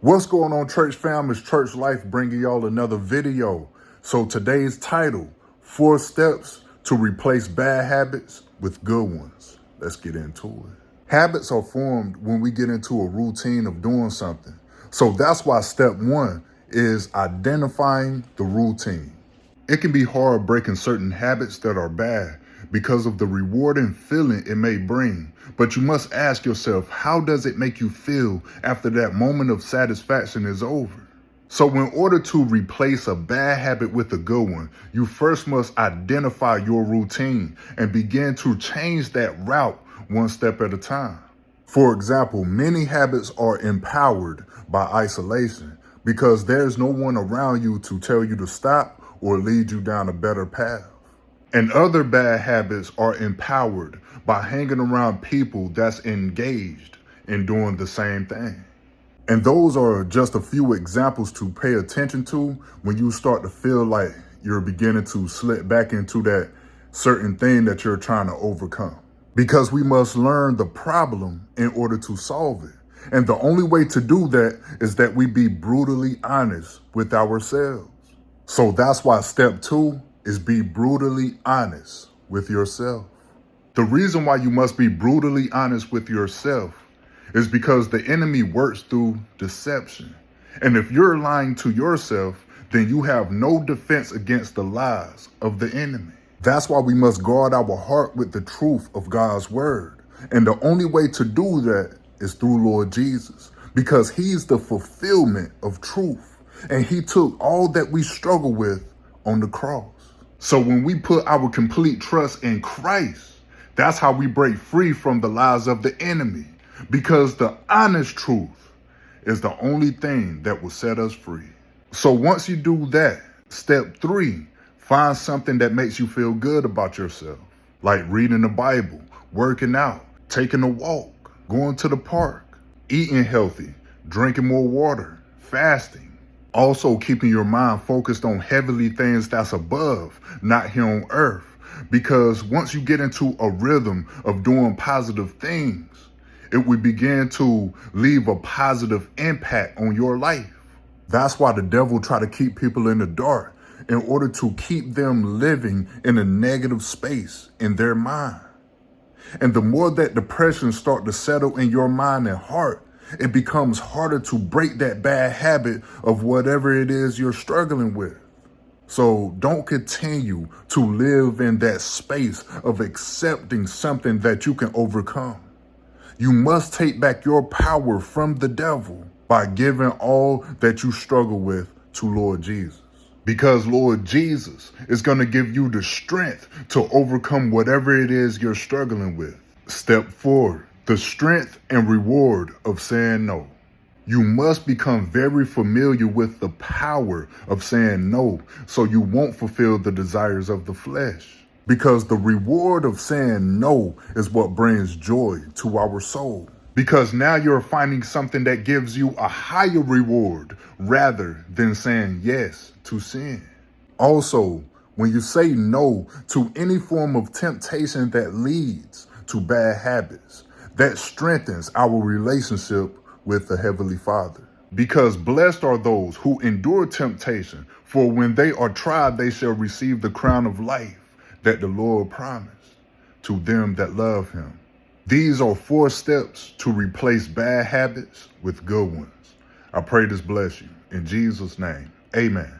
What's going on, church fam? It's Church Life bringing y'all another video. So today's title, 4 steps to replace bad habits with good ones. Let's get into it. Habits are formed when we get into a routine of doing something. So that's why step 1 is identifying the routine. It can be hard breaking certain habits that are bad because of the rewarding feeling it may bring. But you must ask yourself, how does it make you feel after that moment of satisfaction is over? So in order to replace a bad habit with a good one, you first must identify your routine and begin to change that route one step at a time. For example, many habits are empowered by isolation because there's no one around you to tell you to stop or lead you down a better path. And other bad habits are empowered by hanging around people that's engaged in doing the same thing. And those are just a few examples to pay attention to when you start to feel like you're beginning to slip back into that certain thing that you're trying to overcome. Because we must learn the problem in order to solve it. And the only way to do that is that we be brutally honest with ourselves. So that's why step 2 is be brutally honest with yourself. The reason why you must be brutally honest with yourself is because the enemy works through deception. And if you're lying to yourself, then you have no defense against the lies of the enemy. That's why we must guard our heart with the truth of God's word. And the only way to do that is through Lord Jesus, because he's the fulfillment of truth. And he took all that we struggle with on the cross. So when we put our complete trust in Christ, that's how we break free from the lies of the enemy, because the honest truth is the only thing that will set us free. So once you do that, step 3, find something that makes you feel good about yourself, like reading the Bible, working out, taking a walk, going to the park, eating healthy, drinking more water, fasting. Also keeping your mind focused on heavenly things that's above, not here on earth. Because once you get into a rhythm of doing positive things, it will begin to leave a positive impact on your life. That's why the devil try to keep people in the dark in order to keep them living in a negative space in their mind. And the more that depression start to settle in your mind and heart, it becomes harder to break that bad habit of whatever it is you're struggling with. So don't continue to live in that space of accepting something that you can overcome. You must take back your power from the devil by giving all that you struggle with to Lord Jesus. Because Lord Jesus is going to give you the strength to overcome whatever it is you're struggling with. Step 4. The strength and reward of saying no. You must become very familiar with the power of saying no so you won't fulfill the desires of the flesh. Because the reward of saying no is what brings joy to our soul. Because now you're finding something that gives you a higher reward rather than saying yes to sin. Also, when you say no to any form of temptation that leads to bad habits, that strengthens our relationship with the Heavenly Father. Because blessed are those who endure temptation, for when they are tried, they shall receive the crown of life that the Lord promised to them that love him. These are 4 steps to replace bad habits with good ones. I pray this bless you. In Jesus' name, amen.